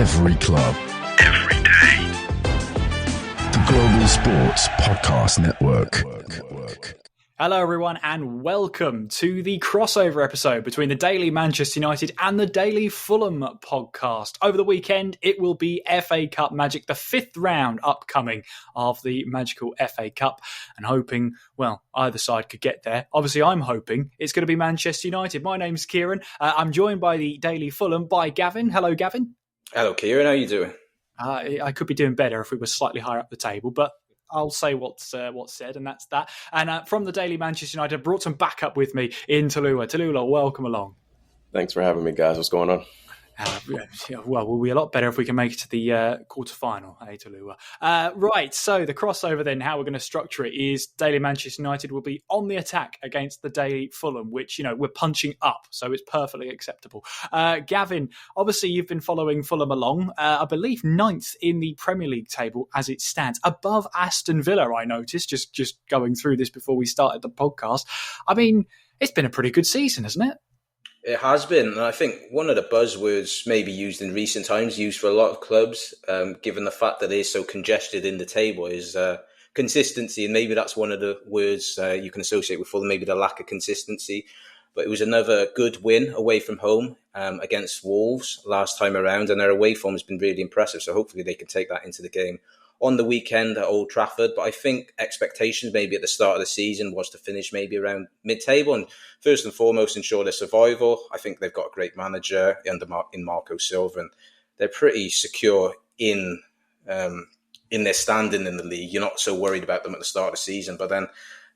Every club. Every day. The Global Sports Podcast Network. Hello everyone and welcome to the crossover episode between the Daily Manchester United and the Daily Fulham podcast. Over the weekend it will be FA Cup Magic, the fifth round upcoming of the magical FA Cup, and hoping, well, either side could get there. Obviously I'm hoping it's going to be Manchester United. My name's Kieran. I'm joined by the Daily Fulham by Gavin. Hello Gavin. Hello Kieran, how are you doing? I could be doing better if we were slightly higher up the table, but I'll say what's said, and that's that. And from the Daily Manchester United, I brought some backup with me in Taluwa. Taluwa, welcome along. Thanks for having me, guys. What's going on? Well, we'll be a lot better if we can make it to the quarter-final, Taluwa. Right, so the crossover then, how we're going to structure it is Daily Manchester United will be on the attack against the Daily Fulham, which, we're punching up, so it's perfectly acceptable. Gavin, obviously you've been following Fulham along, I believe 9th in the Premier League table as it stands, above Aston Villa, I noticed, just going through this before we started the podcast. I mean, it's been a pretty good season, hasn't it? It has been, and I think one of the buzzwords maybe used in recent times, used for a lot of clubs, given the fact that it is so congested in the table, is consistency. And maybe that's one of the words you can associate with Fulham, maybe the lack of consistency. But it was another good win away from home against Wolves last time around, and their away form has been really impressive. So hopefully they can take that into the game on the weekend at Old Trafford. But I think expectations maybe at the start of the season was to finish maybe around mid-table and first and foremost ensure their survival. I think they've got a great manager in Marco Silva, and they're pretty secure in their standing in the league. You're not so worried about them at the start of the season, but then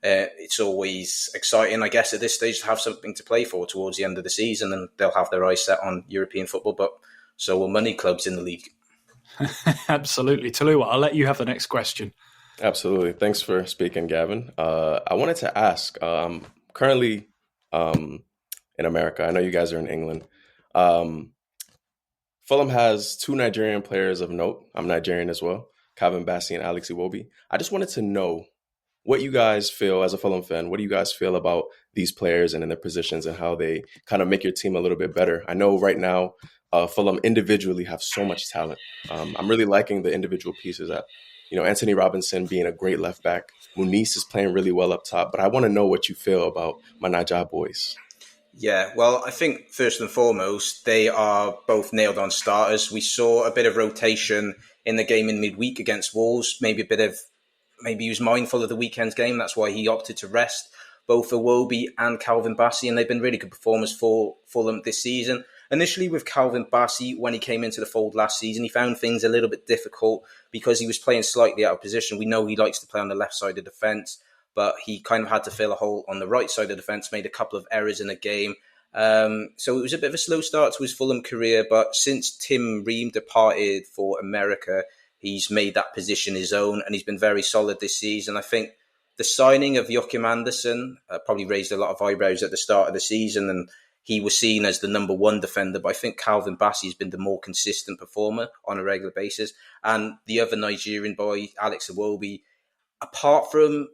it's always exciting, I guess, at this stage to have something to play for towards the end of the season, and they'll have their eyes set on European football, but so will money clubs in the league. Absolutely. Taluwa, I'll let you have the next question. Absolutely. Thanks for speaking, Gavin. I wanted to ask, currently in America, I know you guys are in England. Fulham has 2 Nigerian players of note. I'm Nigerian as well, Calvin Bassey and Alex Iwobi. I just wanted to know what you guys feel as a Fulham fan. What do you guys feel about these players and in their positions and how they kind of make your team a little bit better? I know right now, Fulham individually have so much talent. I'm really liking the individual pieces. Anthony Robinson being a great left back. Muniz is playing really well up top. But I want to know what you feel about my Niger boys. Yeah, well, I think first and foremost, they are both nailed on starters. We saw a bit of rotation in the game in midweek against Wolves. Maybe he was mindful of the weekend's game. That's why he opted to rest both Iwobi and Calvin Bassey. And they've been really good performers for Fulham this season. Initially with Calvin Bassey, when he came into the fold last season, he found things a little bit difficult because he was playing slightly out of position. We know he likes to play on the left side of the fence, but he kind of had to fill a hole on the right side of the fence, made a couple of errors in the game. So it was a bit of a slow start to his Fulham career, but since Tim Ream departed for America, he's made that position his own, and he's been very solid this season. I think the signing of Joachim Andersen probably raised a lot of eyebrows at the start of the season, and he was seen as the number one defender, but I think Calvin Bassey has been the more consistent performer on a regular basis. And the other Nigerian boy, Alex Iwobi, apart from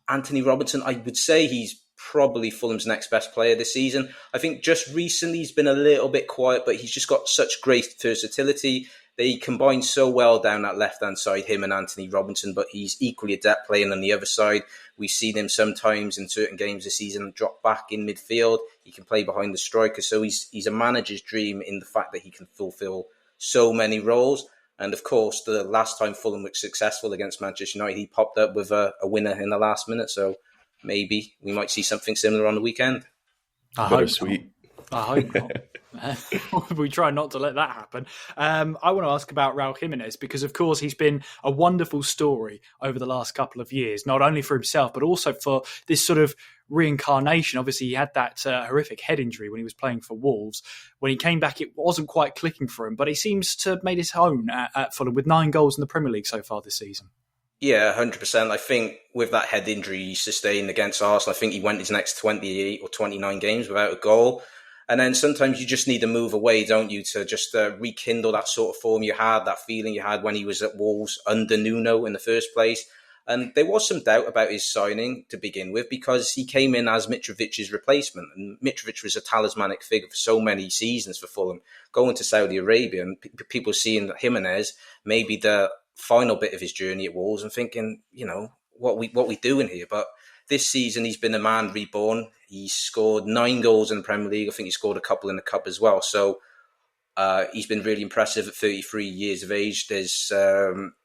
Anthony Robinson, I would say he's probably Fulham's next best player this season. I think just recently he's been a little bit quiet, but he's just got such great versatility. They combine so well down that left-hand side, him and Anthony Robinson, but he's equally adept playing on the other side. We've seen him sometimes in certain games this season drop back in midfield. He can play behind the striker. So he's a manager's dream in the fact that he can fulfill so many roles. And of course, the last time Fulham was successful against Manchester United, he popped up with a winner in the last minute. So maybe we might see something similar on the weekend. Bittersweet. I hope not. We try not to let that happen. I want to ask about Raul Jiménez because, of course, he's been a wonderful story over the last couple of years, not only for himself, but also for this sort of reincarnation. Obviously, he had that horrific head injury when he was playing for Wolves. When he came back, it wasn't quite clicking for him, but he seems to have made his own at Fulham with 9 goals in the Premier League so far this season. Yeah, 100%. I think with that head injury he sustained against Arsenal, I think he went his next 28 or 29 games without a goal. And then sometimes you just need to move away, don't you, to just rekindle that sort of form you had, that feeling you had when he was at Wolves under Nuno in the first place. And there was some doubt about his signing to begin with because he came in as Mitrovic's replacement. And Mitrovic was a talismanic figure for so many seasons for Fulham, going to Saudi Arabia and people seeing Jiménez, maybe the final bit of his journey at Wolves and thinking, what we doing here? But this season, he's been a man reborn. He scored 9 goals in the Premier League. I think he scored a couple in the Cup as well. So he's been really impressive at 33 years of age. There's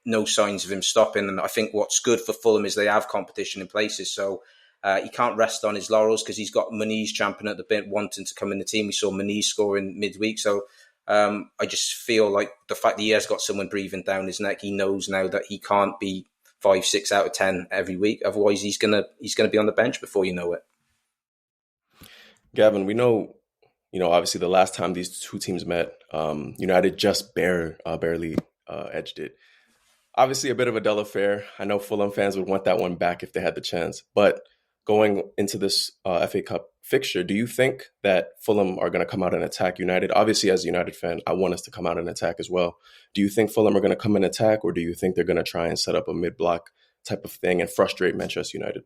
no signs of him stopping. And I think what's good for Fulham is they have competition in places. So he can't rest on his laurels because he's got Muniz champing at the bit, wanting to come in the team. We saw Muniz scoring midweek. So I just feel like the fact that he has got someone breathing down his neck, he knows now that he can't be 5, 6 out of 10 every week. Otherwise, he's gonna be on the bench before you know it. Gavin, we know, obviously the last time these two teams met, United just barely edged it. Obviously a bit of a dull affair. I know Fulham fans would want that one back if they had the chance. But going into this FA Cup fixture, do you think that Fulham are going to come out and attack United? Obviously, as a United fan, I want us to come out and attack as well. Do you think Fulham are going to come and attack, or do you think they're going to try and set up a mid-block type of thing and frustrate Manchester United?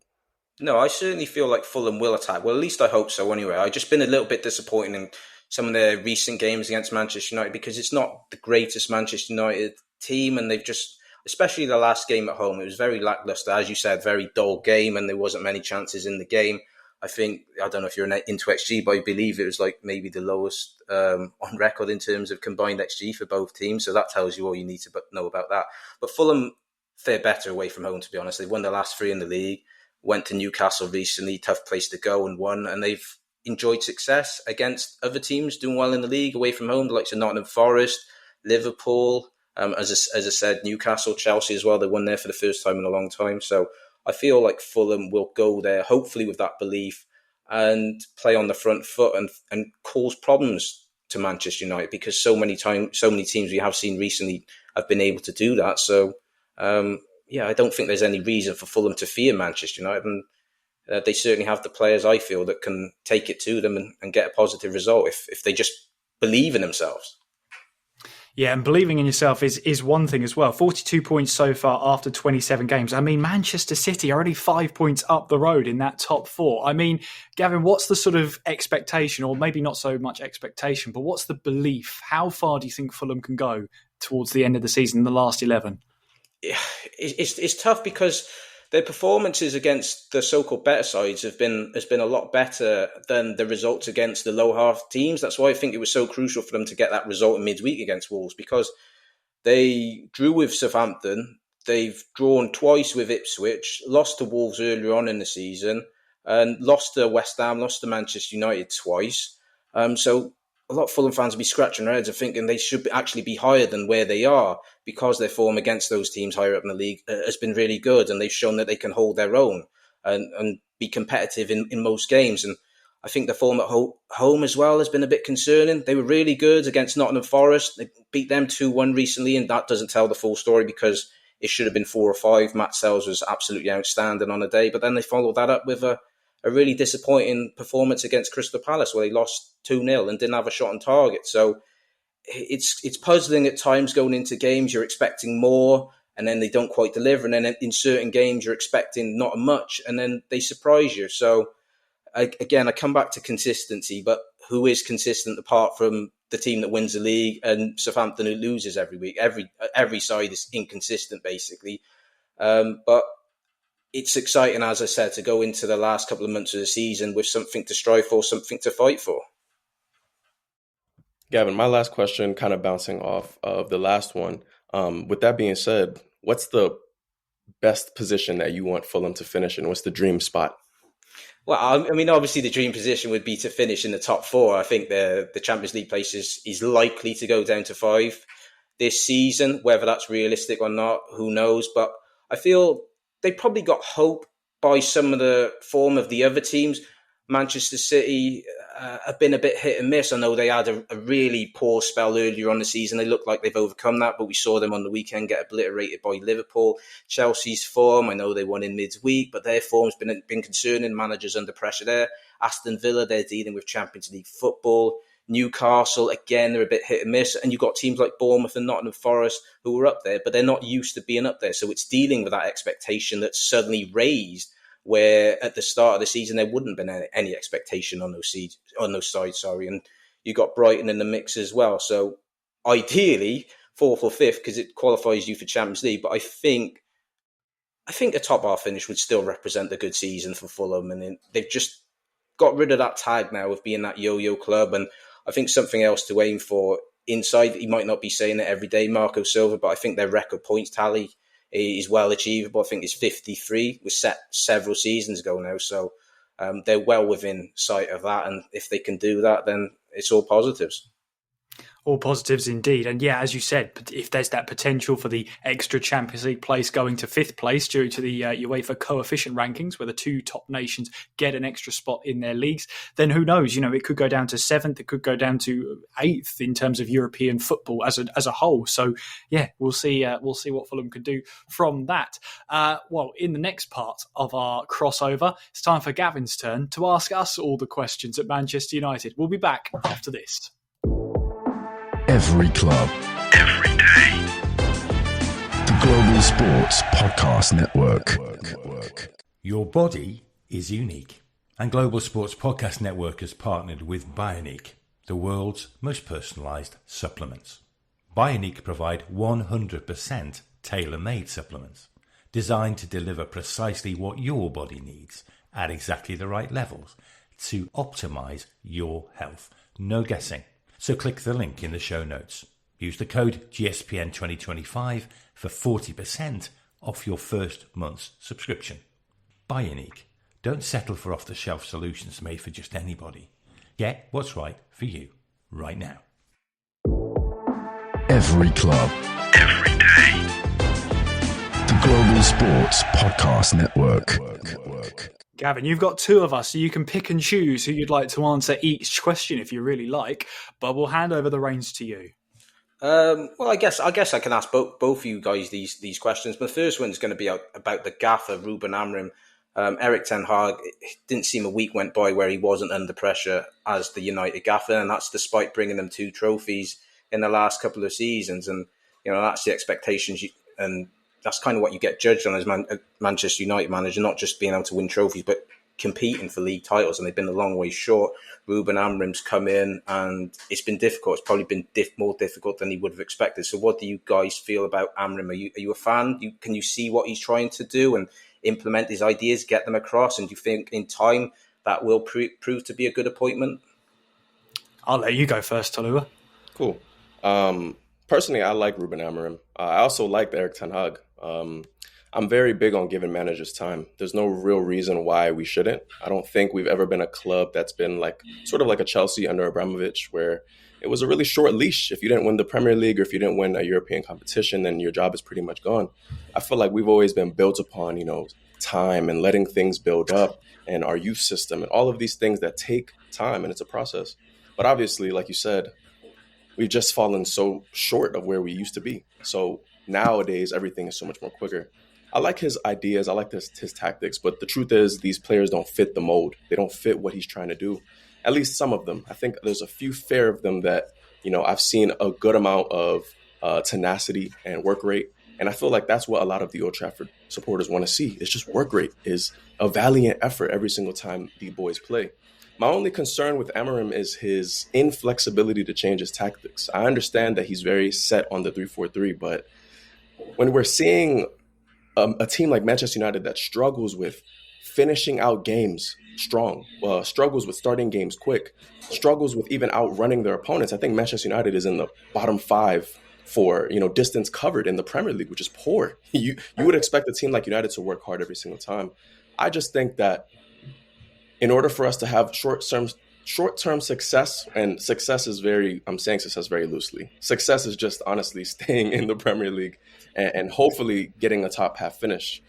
No, I certainly feel like Fulham will attack. Well, at least I hope so anyway. I've just been a little bit disappointed in some of their recent games against Manchester United because it's not the greatest Manchester United team, and they've just, especially the last game at home, it was very lackluster. As you said, very dull game, and there wasn't many chances in the game. I don't know if you're into XG, but I believe it was like maybe the lowest on record in terms of combined XG for both teams. So that tells you all you need to know about that. But Fulham fare better away from home, to be honest. They won the last 3 in the league, went to Newcastle recently, tough place to go, and won. And they've enjoyed success against other teams doing well in the league away from home, the likes of Nottingham Forest, Liverpool, as I said, Newcastle, Chelsea as well. They won there for the first time in a long time. So I feel like Fulham will go there, hopefully with that belief, and play on the front foot and cause problems to Manchester United because so many teams we have seen recently have been able to do that. So, I don't think there's any reason for Fulham to fear Manchester United. And they certainly have the players, I feel, that can take it to them and get a positive result if they just believe in themselves. Yeah, and believing in yourself is one thing as well. 42 points so far after 27 games. I mean, Manchester City are only 5 points up the road in that top 4. I mean, Gavin, what's the sort of expectation, or maybe not so much expectation, but what's the belief? How far do you think Fulham can go towards the end of the season, the last 11? Yeah, it's tough because their performances against the so-called better sides has been a lot better than the results against the low half teams. That's why I think it was so crucial for them to get that result in midweek against Wolves, because they drew with Southampton, they've drawn twice with Ipswich, lost to Wolves earlier on in the season, and lost to West Ham, lost to Manchester United twice. So a lot of Fulham fans will be scratching their heads and thinking they should actually be higher than where they are, because their form against those teams higher up in the league has been really good, and they've shown that they can hold their own and be competitive in most games. And I think the form at home as well has been a bit concerning. They were really good against Nottingham Forest. They beat them 2-1 recently, and that doesn't tell the full story because it should have been 4 or 5. Matt Sells was absolutely outstanding on the day, but then they followed that up with a really disappointing performance against Crystal Palace where they lost 2-0 and didn't have a shot on target. So it's puzzling at times going into games. You're expecting more and then they don't quite deliver. And then in certain games, you're expecting not much and then they surprise you. So I come back to consistency, but who is consistent apart from the team that wins the league and Southampton who loses every week? Every side is inconsistent, basically. But it's exciting, as I said, to go into the last couple of months of the season with something to strive for, something to fight for. Gavin, my last question, kind of bouncing off of the last one. With that being said, what's the best position that you want Fulham to finish in? What's the dream spot? Well, I mean, obviously the dream position would be to finish in the top 4. I think the Champions League place is likely to go down to 5 this season. Whether that's realistic or not, who knows? But I feel they probably got hope by some of the form of the other teams. Manchester City have been a bit hit and miss. I know they had a really poor spell earlier on the season. They look like they've overcome that, but we saw them on the weekend get obliterated by Liverpool. Chelsea's form, I know they won in midweek, but their form's been concerning. Managers under pressure there. Aston Villa, they're dealing with Champions League football. Newcastle, again, they're a bit hit and miss. And you've got teams like Bournemouth and Nottingham Forest who are up there, but they're not used to being up there. So it's dealing with that expectation that's suddenly raised, where at the start of the season, there wouldn't have been any expectation on those sides. And you got Brighton in the mix as well. So ideally, 4th or 5th, because it qualifies you for Champions League. But I think a top half finish would still represent a good season for Fulham. And they've just got rid of that tag now of being that yo-yo club. And I think something else to aim for inside. He might not be saying it every day, Marco Silva, but I think their record points tally is well achievable. I think it's 53, was set several seasons ago now. So they're well within sight of that. And if they can do that, then it's all positives. All positives indeed. And yeah, as you said, if there's that potential for the extra Champions League place going to 5th place due to the UEFA coefficient rankings, where the 2 top nations get an extra spot in their leagues, then who knows? It could go down to 7th, it could go down to 8th in terms of European football as a whole. So yeah, we'll see what Fulham can do from that. Well, in the next part of our crossover, it's time for Gavin's turn to ask us all the questions at Manchester United. We'll be back after this. Every club, every day. The Global Sports Podcast Network. Your body is unique, and Global Sports Podcast Network has partnered with Bionique, the world's most personalised supplements. Bionique provide 100% tailor-made supplements, designed to deliver precisely what your body needs at exactly the right levels to optimise your health. No guessing. So click the link in the show notes. Use the code GSPN2025 for 40% off your first month's subscription. Bionique. Don't settle for off-the-shelf solutions made for just anybody. Get what's right for you right now. Every club, every day. The Global Sports Podcast Network. Gavin, you've got 2 of us, so you can pick and choose who you'd like to answer each question if you really like, but we'll hand over the reins to you. Well, I guess I can ask both of you guys these questions. But the first one's going to be about the gaffer, Ruben Amrim. Erik ten Hag, it didn't seem a week went by where he wasn't under pressure as the United gaffer, and that's despite bringing them 2 trophies in the last couple of seasons. And that's the expectations, and that's kind of what you get judged on as Manchester United manager, not just being able to win trophies, but competing for league titles. And they've been a long way short. Ruben Amrim's come in, and it's been difficult. It's probably been more difficult than he would have expected. So what do you guys feel about Amrim? Are you a fan? Can you see what he's trying to do and implement his ideas, get them across? And do you think in time that will prove to be a good appointment? I'll let you go first, Taluwa. Cool. Personally, I like Ruben Amrim. I also like Erik ten Hag. I'm very big on giving managers time. There's no real reason why we shouldn't. I don't think we've ever been a club that's been sort of like a Chelsea under Abramovich, where it was a really short leash. If you didn't win the Premier League or if you didn't win a European competition, then your job is pretty much gone. I feel like we've always been built upon, time and letting things build up, and our youth system and all of these things that take time, and it's a process. But obviously, like you said, we've just fallen so short of where we used to be. So nowadays, everything is so much more quicker. I like his ideas. I like his tactics. But the truth is, these players don't fit the mold. They don't fit what he's trying to do. At least some of them. I think there's a few fair of them that, I've seen a good amount of tenacity and work rate. And I feel like that's what a lot of the Old Trafford supporters want to see. It's just work rate, is a valiant effort every single time the boys play. My only concern with Amrim is his inflexibility to change his tactics. I understand that he's very set on the 3-4-3, but when we're seeing a team like Manchester United that struggles with finishing out games strong, struggles with starting games quick, struggles with even outrunning their opponents, I think Manchester United is in the bottom 5 for distance covered in the Premier League, which is poor. You would expect a team like United to work hard every single time. I just think that in order for us to have short-term success, and success is I'm saying success very loosely. Success is just honestly staying in the Premier League and hopefully getting a top half finish.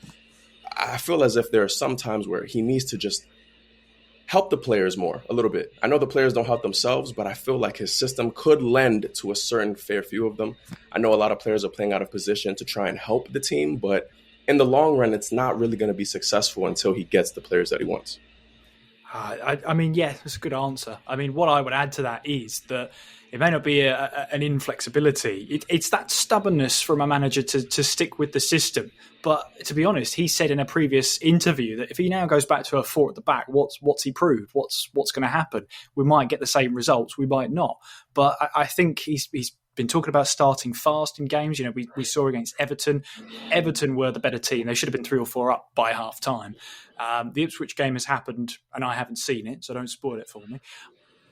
I feel as if there are some times where he needs to just help the players more a little bit. I know the players don't help themselves, but I feel like his system could lend to a certain fair few of them. I know a lot of players are playing out of position to try and help the team, but in the long run, it's not really going to be successful until he gets the players that he wants. I mean, yeah, that's a good answer. I mean, what I would add to that is that it may not be an inflexibility. It's that stubbornness from a manager to stick with the system. But to be honest, he said in a previous interview that if he now goes back to a 4 at the back, what's he proved? What's going to happen? We might get the same results, we might not. But I think he's been talking about starting fast in games. You know, we saw against Everton. Everton were the better team. They should have been 3 or 4 up by half time. The Ipswich game has happened, and I haven't seen it, so don't spoil it for me.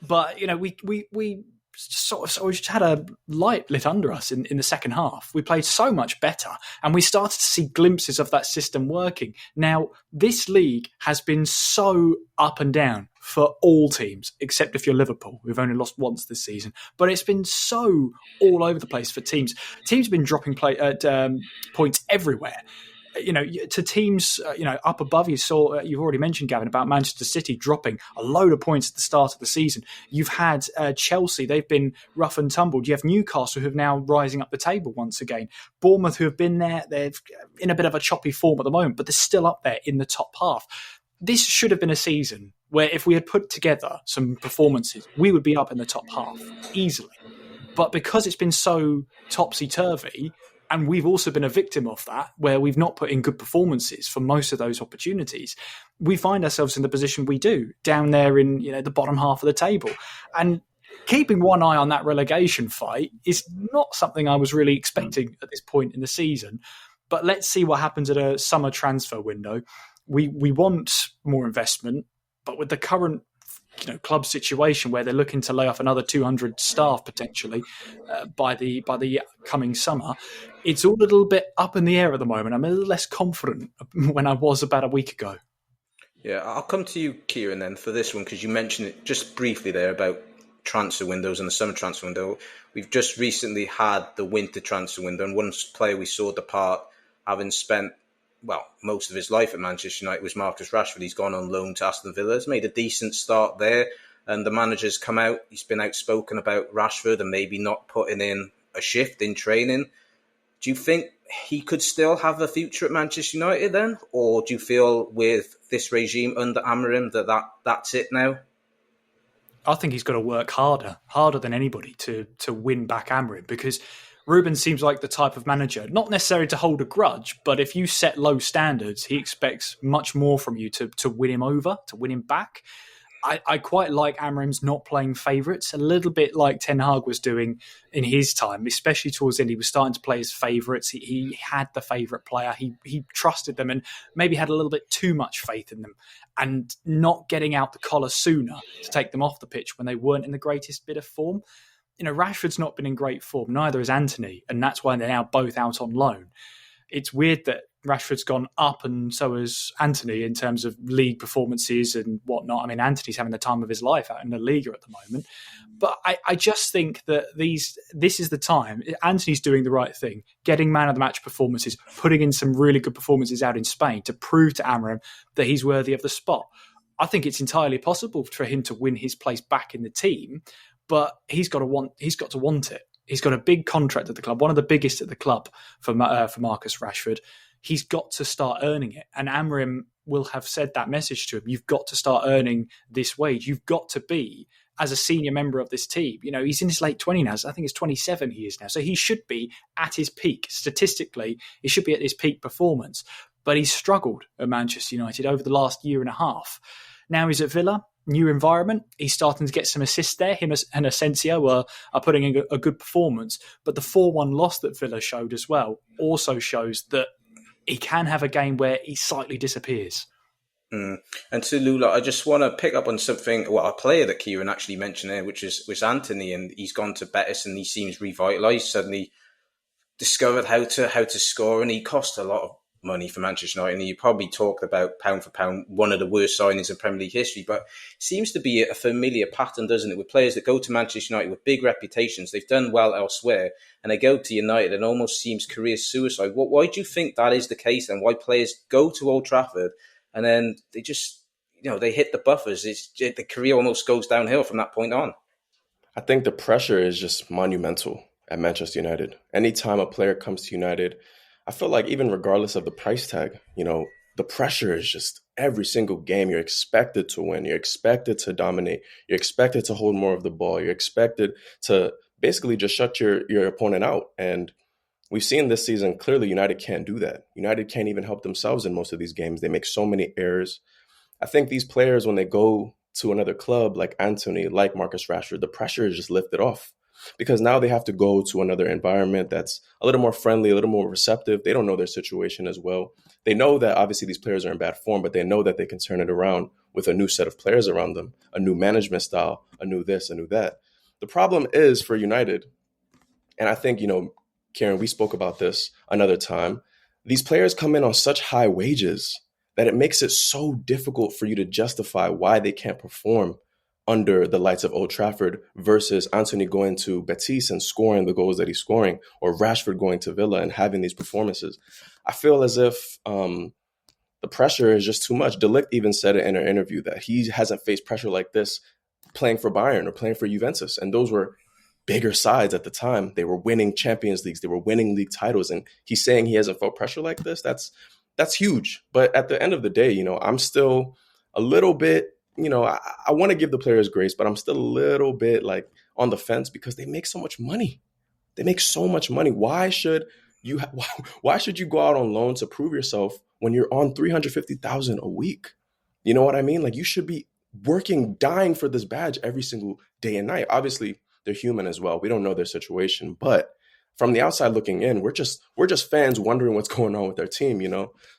But you know, we we just had a light lit under us in the second half. We played so much better, and we started to see glimpses of that system working. Now, this league has been so up and down for all teams, except if you're Liverpool. We've only lost once this season. But it's been so all over the place for teams. Teams have been dropping points everywhere. You know, to teams, up above, you've already mentioned, Gavin, about Manchester City dropping a load of points at the start of the season. You've had Chelsea, they've been rough and tumbled. You have Newcastle, who are now rising up the table once again. Bournemouth, who have been there, they're in a bit of a choppy form at the moment, but they're still up there in the top half. This should have been a season where if we had put together some performances, we would be up in the top half easily. But because it's been so topsy-turvy, and we've also been a victim of that, where we've not put in good performances for most of those opportunities, we find ourselves in the position we do, down there in the bottom half of the table. And keeping one eye on that relegation fight is not something I was really expecting at this point in the season. But let's see what happens at a summer transfer window. We want more investment, but with the current club situation where they're looking to lay off another 200 staff potentially by the coming summer, it's all a little bit up in the air at the moment. I'm a little less confident when I was about a week ago. Yeah, I'll come to you, Kieran, then for this one, because you mentioned it just briefly there about transfer windows and the summer transfer window. We've just recently had the winter transfer window, and one player we saw depart, having spent most of his life at Manchester United, was Marcus Rashford. He's gone on loan to Aston Villa. He's made a decent start there, and the manager's come out. He's been outspoken about Rashford and maybe not putting in a shift in training. Do you think he could still have a future at Manchester United then? Or do you feel with this regime under Amrim that's it now? I think he's got to work harder than anybody to win back Amrim, because Ruben seems like the type of manager, not necessarily to hold a grudge, but if you set low standards, he expects much more from you to win him over, to win him back. I quite like Amrim's not playing favourites, a little bit like Ten Hag was doing in his time, especially towards the end. He was starting to play his favourites. He had the favourite player. He trusted them and maybe had a little bit too much faith in them, and not getting out the collar sooner to take them off the pitch when they weren't in the greatest bit of form. Rashford's not been in great form, neither is Antony, and that's why they're now both out on loan. It's weird that Rashford's gone up and so has Antony in terms of league performances and whatnot. I mean, Antony's having the time of his life out in the Liga at the moment. But I just think that this is the time. Antony's doing the right thing, getting man of the match performances, putting in some really good performances out in Spain to prove to Amrim that he's worthy of the spot. I think it's entirely possible for him to win his place back in the team, but he's got to want it. He's got a big contract at the club, one of the biggest at the club for Marcus Rashford. He's got to start earning it. And Amrim will have said that message to him. You've got to start earning this wage. You've got to be, as a senior member of this team. He's in his late 20s now. I think it's 27 he is now. So he should be at his peak. Statistically, he should be at his peak performance. But he's struggled at Manchester United over the last year and a half. Now he's at Villa. New environment. He's starting to get some assists there. Him and Asensio are putting in a good performance. But the 4-1 loss that Villa showed as well also shows that he can have a game where he slightly disappears. And Taluwa, I just want to pick up on something, a player that Kieran actually mentioned there, which was Antony, and he's gone to Betis and he seems revitalised, suddenly discovered how to score, and he cost a lot of money for Manchester United, and you probably talked about pound for pound one of the worst signings in Premier League history, but it seems to be a familiar pattern, doesn't it, with players that go to Manchester United with big reputations. They've done well elsewhere and they go to United and almost seems career suicide. Why do you think that is the case, and why players go to Old Trafford and then they just they hit the buffers? The career almost goes downhill from that point on. I think the pressure is just monumental at Manchester United. Anytime a player comes to United, I feel like even regardless of the price tag, the pressure is just every single game. You're expected to win. You're expected to dominate. You're expected to hold more of the ball. You're expected to basically just shut your opponent out. And we've seen this season, clearly United can't do that. United can't even help themselves in most of these games. They make so many errors. I think these players, when they go to another club like Antony, like Marcus Rashford, the pressure is just lifted off because now they have to go to another environment that's a little more friendly, a little more receptive. They don't know their situation as well. They know that obviously these players are in bad form, but they know that they can turn it around with a new set of players around them, a new management style, a new this, a new that. The problem is for United, and I think, Kieran, we spoke about this another time, these players come in on such high wages that it makes it so difficult for you to justify why they can't perform under the lights of Old Trafford versus Antony going to Betis and scoring the goals that he's scoring, or Rashford going to Villa and having these performances. I feel as if the pressure is just too much. De Ligt even said it in an interview that he hasn't faced pressure like this playing for Bayern or playing for Juventus. And those were bigger sides at the time. They were winning Champions Leagues. They were winning league titles. And he's saying he hasn't felt pressure like this. That's huge. But at the end of the day, I'm still a little bit, I want to give the players grace, but I'm still a little bit like on the fence because they make so much money. They make so much money. Why should you go out on loan to prove yourself when you're on $350,000 a week? You know what I mean? Like, you should be working, dying for this badge every single day and night. Obviously, they're human as well. We don't know their situation, but from the outside looking in, we're just fans wondering what's going on with their team,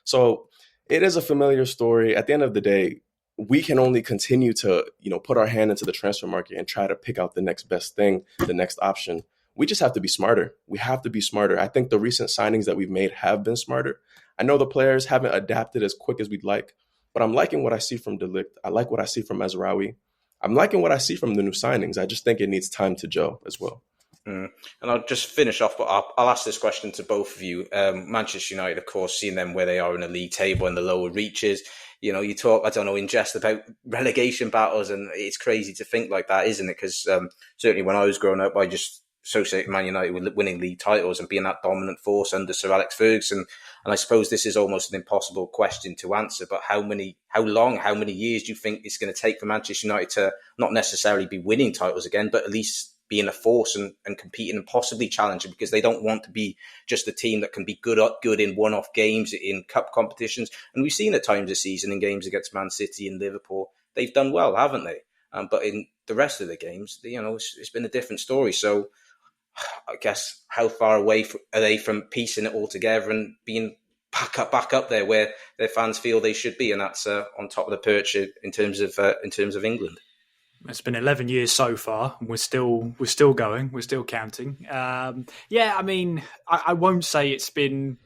So it is a familiar story. At the end of the day, we can only continue to, put our hand into the transfer market and try to pick out the next best thing, the next option. We just have to be smarter. We have to be smarter. I think the recent signings that we've made have been smarter. I know the players haven't adapted as quick as we'd like, but I'm liking what I see from De Ligt. I like what I see from Mazraoui. I'm liking what I see from the new signings. I just think it needs time to gel as well. And I'll just finish off, but I'll ask this question to both of you. Manchester United, of course, seeing them where they are in the league table and the lower reaches. You talk, I don't know, in jest about relegation battles, and it's crazy to think like that, isn't it? Because certainly when I was growing up, I just associated Man United with winning league titles and being that dominant force under Sir Alex Ferguson. And I suppose this is almost an impossible question to answer, but how many years do you think it's going to take for Manchester United to not necessarily be winning titles again, but at least being a force and competing and possibly challenging, because they don't want to be just a team that can be good in one-off games in cup competitions. And we've seen at times this season in games against Man City and Liverpool, they've done well, haven't they? But in the rest of the games, it's been a different story. So I guess how far away are they from piecing it all together and being back up there where their fans feel they should be, and that's on top of the perch in terms of England. It's been 11 years so far, and we're still going. We're still counting. I won't say it's been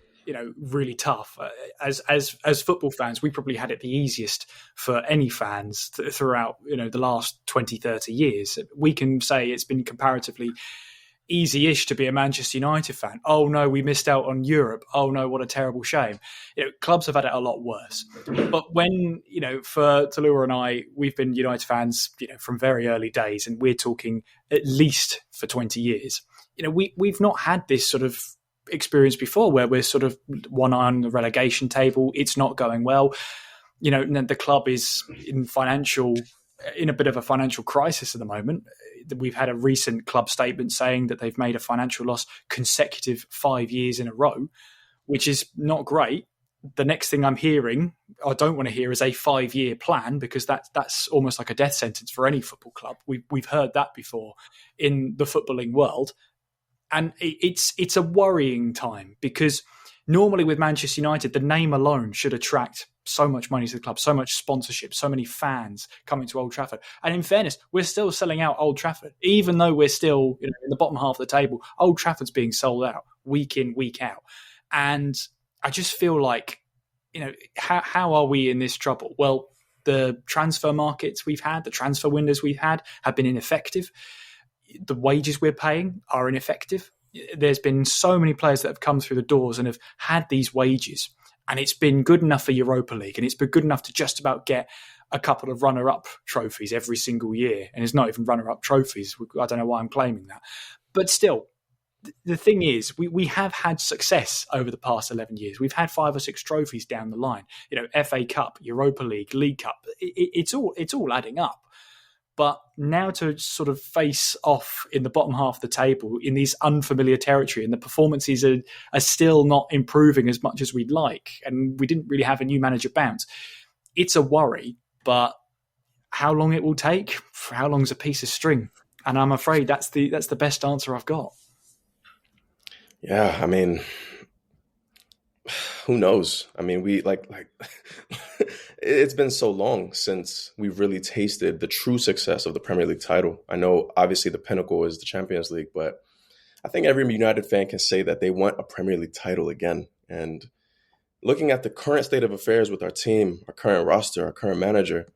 really tough. As football fans, we probably had it the easiest for any fans throughout the last 20, 30 years. We can say it's been comparatively easy-ish to be a Manchester United fan. Oh no, we missed out on Europe. Oh no, what a terrible shame. Clubs have had it a lot worse. But when, for Taluwa and I, we've been United fans, from very early days, and we're talking at least for 20 years. We've not had this sort of experience before where we're sort of one eye on the relegation table. It's not going well. The club is in a bit of a financial crisis at the moment. We've had a recent club statement saying that they've made a financial loss consecutive 5 years in a row, which is not great. The next thing I'm hearing, I don't want to hear, is a 5-year plan, because that's almost like a death sentence for any football club. We've heard that before in the footballing world. And it's a worrying time, because normally with Manchester United, the name alone should attract so much money to the club, so much sponsorship, so many fans coming to Old Trafford. And in fairness, we're still selling out Old Trafford. Even though we're still in the bottom half of the table, Old Trafford's being sold out week in, week out. And I just feel like, how are we in this trouble? Well, the transfer markets we've had, the transfer windows we've had have been ineffective. The wages we're paying are ineffective. There's been so many players that have come through the doors and have had these wages, and it's been good enough for Europa League, and it's been good enough to just about get a couple of runner-up trophies every single year. And it's not even runner-up trophies. I don't know why I'm claiming that. But still, the thing is, we have had success over the past 11 years. We've had 5 or 6 trophies down the line. FA Cup, Europa League, League Cup. It's all adding up. But now to sort of face off in the bottom half of the table in these unfamiliar territory, and the performances are still not improving as much as we'd like, and we didn't really have a new manager bounce. It's a worry, but how long it will take? For how long's a piece of string? And I'm afraid that's the best answer I've got. Yeah, I mean, who knows? I mean, we like it's been so long since we've really tasted the true success of the Premier League title. I know obviously the pinnacle is the Champions League, but I think every United fan can say that they want a Premier League title again. And looking at the current state of affairs with our team, our current roster, our current manager,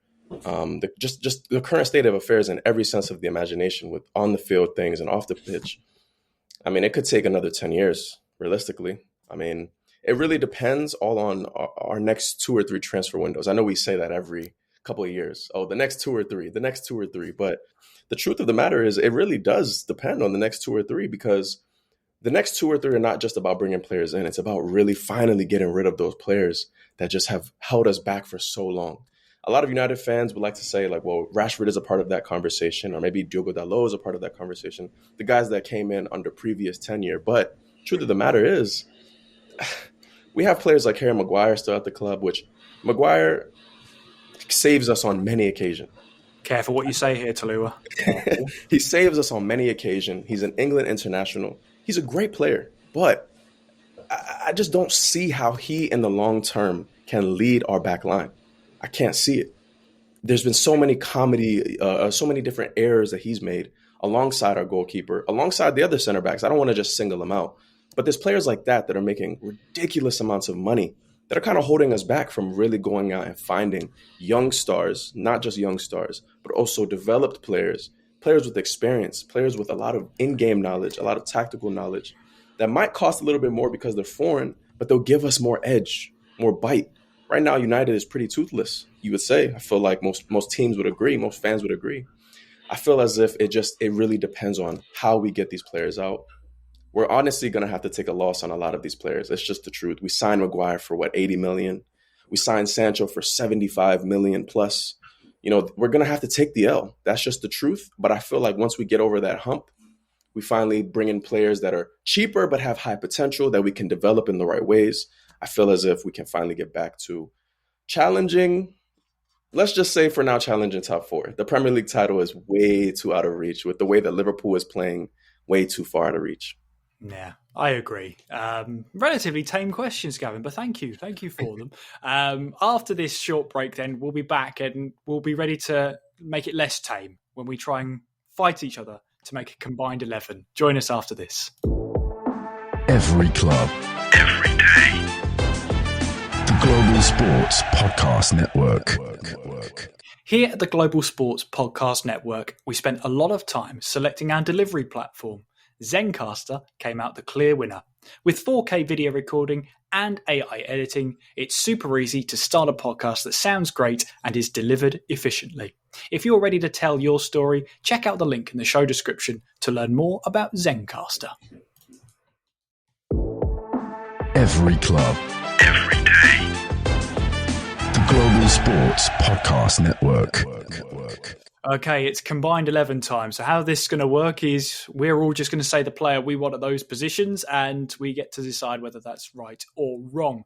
just the current state of affairs in every sense of the imagination, with on the field things and off the pitch, I mean, it could take another 10 years, realistically. I mean, it really depends all on our next 2 or 3 transfer windows. I know we say that every couple of years. Oh, the next 2 or 3. But the truth of the matter is it really does depend on the next 2 or 3, because the next 2 or 3 are not just about bringing players in. It's about really finally getting rid of those players that just have held us back for so long. A lot of United fans would like to say, like, well, Rashford is a part of that conversation, or maybe Diogo Dalot is a part of that conversation, the guys that came in under previous tenure. But truth of the matter is, we have players like Harry Maguire still at the club, which Maguire saves us on many occasions. Careful what you say here, Taluwa. He saves us on many occasions. He's an England international. He's a great player, but I just don't see how he, in the long term, can lead our back line. I can't see it. There's been so many so many different errors that he's made alongside our goalkeeper, alongside the other center backs. I don't want to just single them out, but there's players like that are making ridiculous amounts of money that are kind of holding us back from really going out and finding young stars, not just young stars, but also developed players with experience, players with a lot of in-game knowledge, a lot of tactical knowledge that might cost a little bit more because they're foreign, but they'll give us more edge, more bite. Right now, United is pretty toothless, you would say. I feel like most teams would agree, most fans would agree. I feel as if it really depends on how we get these players out. We're honestly going to have to take a loss on a lot of these players. It's just the truth. We signed Maguire for, 80 million? We signed Sancho for 75 million plus. We're going to have to take the L. That's just the truth. But I feel like once we get over that hump, we finally bring in players that are cheaper but have high potential that we can develop in the right ways. I feel as if we can finally get back to challenging, let's just say for now, challenging top 4. The Premier League title is way too out of reach with the way that Liverpool is playing, way too far out of reach. Yeah, I agree. Relatively tame questions, Gavin, but thank you for them. After this short break, then we'll be back and we'll be ready to make it less tame when we try and fight each other to make a combined 11. Join us after this. Every club, every day. The Global Sports Podcast Network. Here at the Global Sports Podcast Network, we spent a lot of time selecting our delivery platform. Zencastr came out the clear winner. With 4K video recording and AI editing, it's super easy to start a podcast that sounds great and is delivered efficiently. If you're ready to tell your story, check out the link in the show description to learn more about Zencastr. Every club, every day. The Global Sports Podcast Network. Okay, it's combined 11 time. So how this is going to work is we're all just going to say the player we want at those positions, and we get to decide whether that's right or wrong.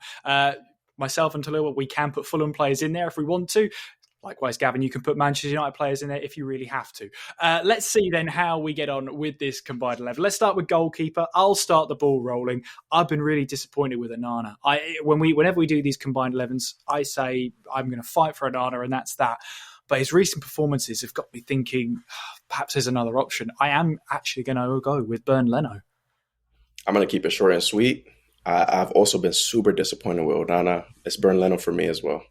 Myself and Taluwa, we can put Fulham players in there if we want to. Likewise, Gavin, you can put Manchester United players in there if you really have to. Let's see then how we get on with this combined 11. Let's start with goalkeeper. I'll start the ball rolling. I've been really disappointed with Onana. Whenever we do these combined 11s, I say I'm going to fight for Onana, and that's that. But his recent performances have got me thinking perhaps there's another option. I am actually going to go with Bernd Leno. I'm going to keep it short and sweet. I've also been super disappointed with Onana. It's Bernd Leno for me as well.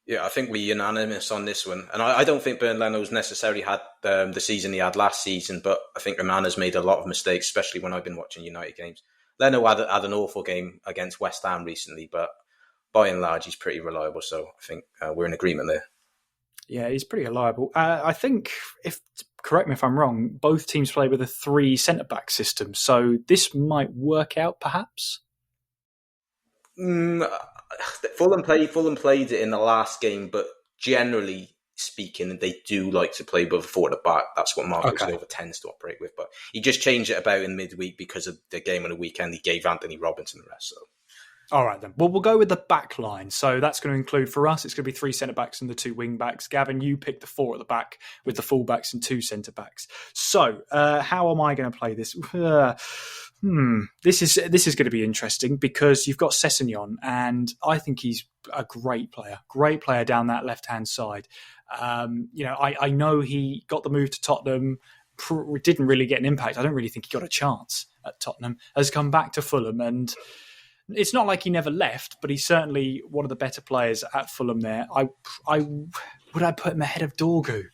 Yeah, I think we're unanimous on this one. And I don't think Bernd Leno's necessarily had the season he had last season, but I think Onana's made a lot of mistakes, especially when I've been watching United games. Leno had an awful game against West Ham recently, but by and large, he's pretty reliable. So I think we're in agreement there. Yeah, he's pretty reliable. I think if correct me if I'm wrong, both teams play with a 3 centre-back system. So this might work out, perhaps? Fulham played it in the last game, but generally speaking, they do like to play with a 4 at the back. That's what Marco Silva tends to operate with. But he just changed it about in midweek because of the game on the weekend. He gave Anthony Robinson the rest. So. All right, then. Well, we'll go with the back line. So that's going to include, for us, it's going to be 3 centre-backs and the 2 wing-backs. Gavin, you picked the 4 at the back with the full-backs and 2 centre-backs. So how am I going to play this? This is going to be interesting because you've got Sessegnon, and I think he's a great player down that left-hand side. I know he got the move to Tottenham, didn't really get an impact. I don't really think he got a chance at Tottenham, has come back to Fulham, and it's not like he never left, but he's certainly one of the better players at Fulham there. Would I put him ahead of Dorgu?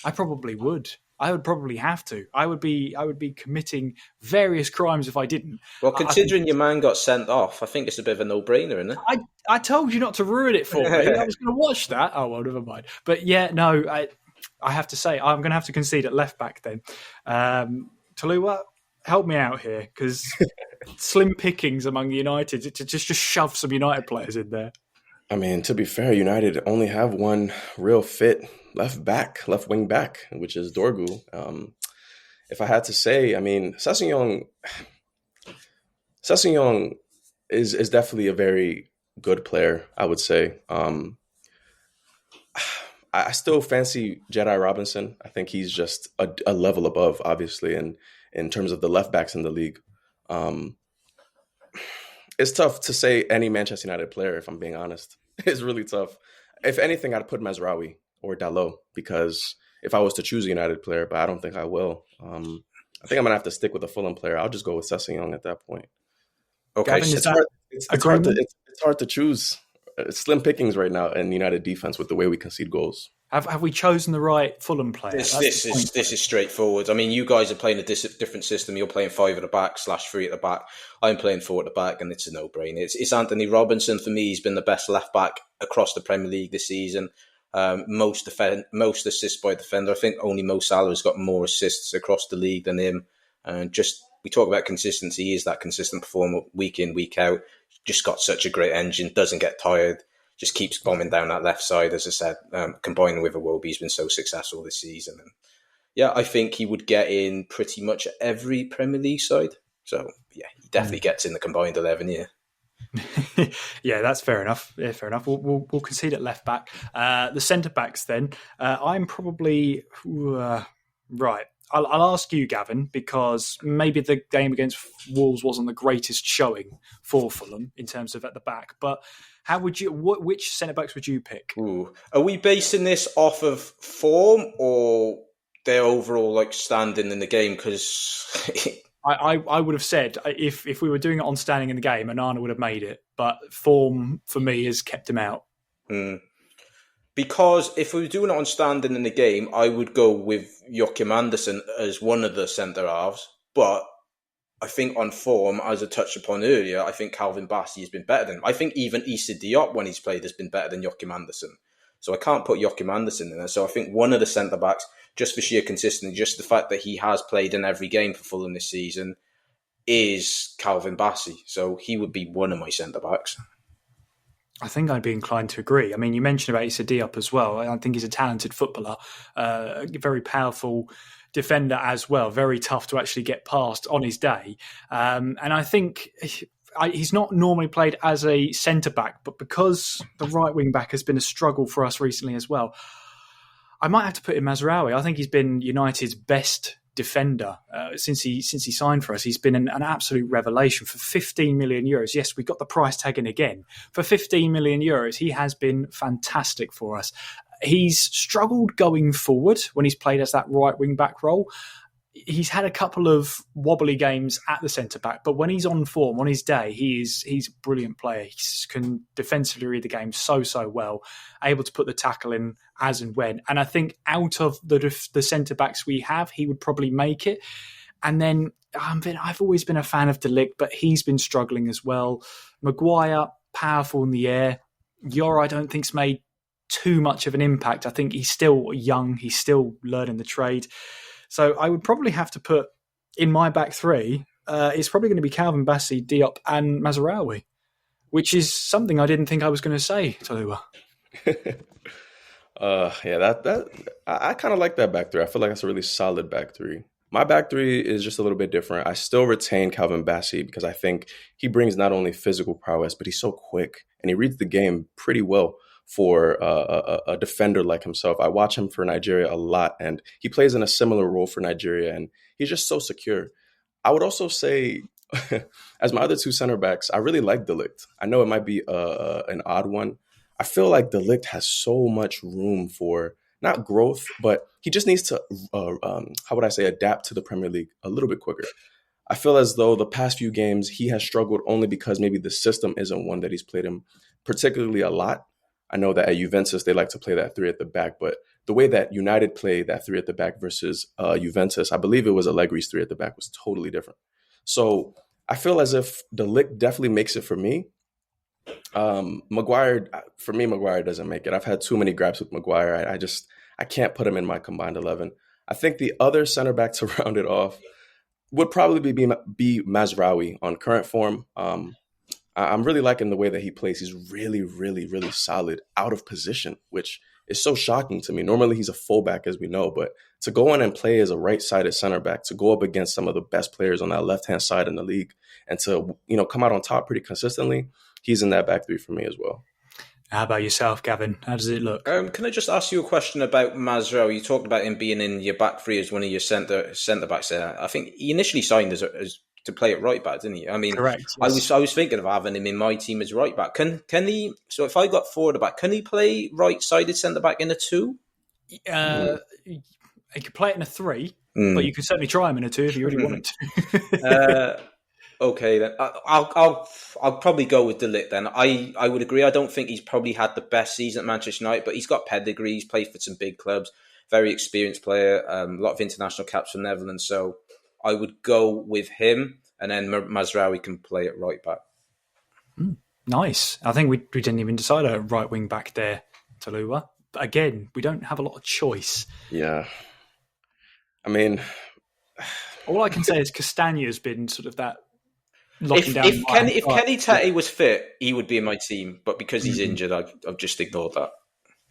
I probably would. I would probably have to. I would be committing various crimes if I didn't. Well, considering your man got sent off, I think it's a bit of a no-brainer, isn't it? I told you not to ruin it for me. I was going to watch that. Oh, well, never mind. But yeah, no, I have to say, I'm going to have to concede at left-back then. Taluwa, help me out here, because slim pickings among the United, to just shove some United players in there. I mean, to be fair, United only have one real fit left wing back, which is Dorgu. If I had to say, I mean, Sessegnon is definitely a very good player, I would say. I still fancy Jedi Robinson. I think he's just a level above, obviously, in terms of the left backs in the league. It's tough to say any Manchester United player, if I'm being honest. It's really tough. If anything, I'd put Mazraoui or Dalot, because if I was to choose a United player, but I don't think I will. I think I'm going to have to stick with a Fulham player. I'll just go with Sessegnon at that point. Okay, Gavin, it's hard to choose. It's slim pickings right now in United defense with the way we concede goals. Have we chosen the right Fulham player? This is straightforward. I mean, you guys are playing a different system. You're playing 5 at the back / 3 at the back. I'm playing 4 at the back, and it's a no-brainer. It's Anthony Robinson. For me, he's been the best left back across the Premier League this season. Most assists by defender. I think only Mo Salah has got more assists across the league than him. And we talk about consistency. He is that consistent performer week in, week out. Just got such a great engine. Doesn't get tired. Just keeps bombing down that left side, as I said, combining with Iwobi. He's been so successful this season. And yeah, I think he would get in pretty much every Premier League side. So yeah, he definitely gets in the combined 11 here. Yeah, that's fair enough. Yeah, fair enough. We'll concede at left back. The centre backs then. I'm probably right. I'll ask you, Gavin, because maybe the game against Wolves wasn't the greatest showing for Fulham in terms of at the back. But how would you? Which centre backs would you pick? Ooh. Are we basing this off of form or their overall standing in the game? Because I would have said if we were doing it on standing in the game, Onana would have made it. But form for me has kept him out. Because if we were doing it on standing in the game, I would go with Joachim Andersen as one of the centre halves. But I think on form, as I touched upon earlier, I think Calvin Bassey has been better than him. I think even Issa Diop, when he's played, has been better than Joachim Andersen. So I can't put Joachim Andersen in there. So I think one of the centre backs, just for sheer consistency, just the fact that he has played in every game for Fulham this season, is Calvin Bassey. So he would be one of my centre backs. I think I'd be inclined to agree. I mean, you mentioned about Issa Diop as well. I think he's a talented footballer, a very powerful defender as well, very tough to actually get past on his day. And I think he's not normally played as a centre-back, but because the right wing-back has been a struggle for us recently as well, I might have to put in Mazraoui. I think he's been United's best defender since he signed for us. He's been an absolute revelation for 15 million euros. Yes, we got the price tag in again. For 15 million euros, he has been fantastic for us. He's struggled going forward when he's played as that right wing back role. He's had a couple of wobbly games at the centre back, but when he's on form, on his day, he's a brilliant player. He can defensively read the game so well, able to put the tackle in as and when. And I think out of the centre backs we have, he would probably make it. And then I've always been a fan of De Ligt, but he's been struggling as well. Maguire, powerful in the air. Yor, I don't think's made too much of an impact. I think he's still young. He's still learning the trade. So I would probably have to put in my back three, it's probably going to be Calvin Bassey, Diop, and Mazraoui, which is something I didn't think I was going to say, Taluwa. That I kind of like that back three. I feel like that's a really solid back three. My back three is just a little bit different. I still retain Calvin Bassey because I think he brings not only physical prowess, but he's so quick and he reads the game pretty well for a defender like himself. I watch him for Nigeria a lot, and he plays in a similar role for Nigeria, and he's just so secure. I would also say, as my other two center backs, I really like De Ligt. I know it might be an odd one. I feel like De Ligt has so much room for not growth, but he just needs to, adapt to the Premier League a little bit quicker. I feel as though the past few games he has struggled only because maybe the system isn't one that he's played him particularly a lot. I know that at Juventus, they like to play that three at the back, but the way that United play that three at the back versus Juventus, I believe it was Allegri's three at the back, was totally different. So I feel as if De Ligt definitely makes it for me. Maguire doesn't make it. I've had too many grabs with Maguire. I can't put him in my combined 11. I think the other center back to round it off would probably be Mazraoui on current form. I'm really liking the way that he plays. He's really, really, really solid out of position, which is so shocking to me. Normally he's a fullback, as we know, but to go in and play as a right-sided center back, to go up against some of the best players on that left-hand side in the league, and to come out on top pretty consistently, he's in that back three for me as well. How about yourself, Gavin? How does it look? Can I just ask you a question about Mazraoui? You talked about him being in your back three as one of your centre backs there. I think he initially signed as to play at right back, didn't he? I mean, correct. Yes. I was thinking of having him in my team as right back. Can he? So if I got four at the back, can he play right-sided centre back in a two? He could play it in a three, but you could certainly try him in a two if you really wanted to. Okay, then I'll probably go with De Ligt then. I would agree. I don't think he's probably had the best season at Manchester United, but he's got pedigree. He's played for some big clubs. Very experienced player. A lot of international caps for Netherlands. So I would go with him, and then Mazraoui can play at right back. Nice. I think we didn't even decide a right wing back there, Taluwa. But again, we don't have a lot of choice. Yeah. I mean, all I can say is Castagna's been sort of that. If Kenny Tete was fit, he would be in my team. But because he's injured, I've just ignored that.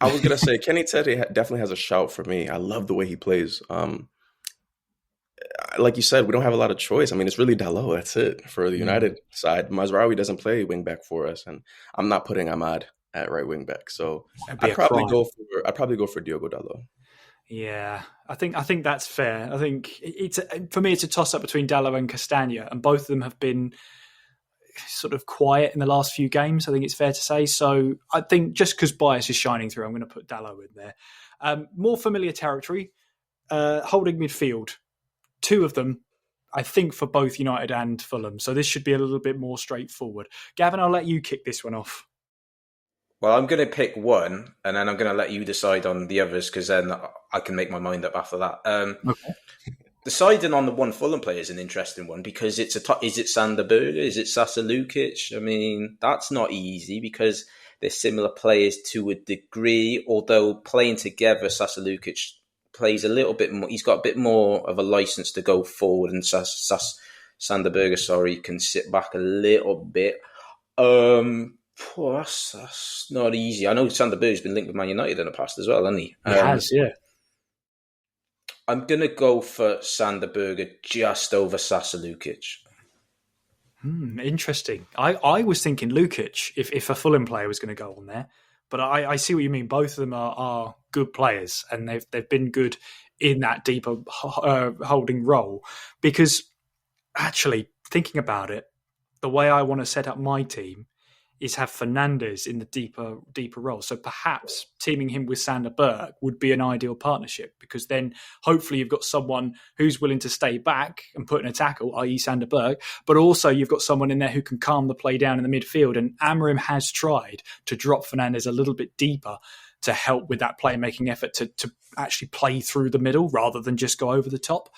I was going to say, Kenny Tete definitely has a shout for me. I love the way he plays. Like you said, we don't have a lot of choice. I mean, it's really Dalot. That's it for the United side. Mazraoui doesn't play wing back for us, and I'm not putting Ahmad at right wing back. So I'd probably go for Diogo Dalot. Yeah, I think that's fair. I think for me, it's a toss up between Dalot and Castagna, and both of them have been sort of quiet in the last few games. I think it's fair to say. So I think just because bias is shining through, I'm going to put Dalot in there. More familiar territory, holding midfield. Two of them, I think, for both United and Fulham. So this should be a little bit more straightforward. Gavin, I'll let you kick this one off. Well, I'm going to pick one, and then I'm going to let you decide on the others, because then I can make my mind up after that. Okay. Deciding on the one Fulham player is an interesting one, because is it Sander Berge? Is it Sasa Lukic? I mean, that's not easy, because they're similar players to a degree, although playing together, Sasa Lukic plays a little bit more. He's got a bit more of a license to go forward, and Sander Berge, can sit back a little bit. That's not easy. I know Sander Berge's been linked with Man United in the past as well, hasn't he? He has, yeah. I'm going to go for Sander Berge just over Sasa Lukic. Interesting. I was thinking Lukic if a Fulham player was going to go on there. But I see what you mean. Both of them are good players, and they've been good in that deeper holding role. Because actually, thinking about it, the way I want to set up my team is have Fernandes in the deeper role. So perhaps teaming him with Sander Berge would be an ideal partnership, because then hopefully you've got someone who's willing to stay back and put in a tackle, i.e. Sander Berge, but also you've got someone in there who can calm the play down in the midfield. And Amrim has tried to drop Fernandes a little bit deeper to help with that playmaking effort to actually play through the middle rather than just go over the top.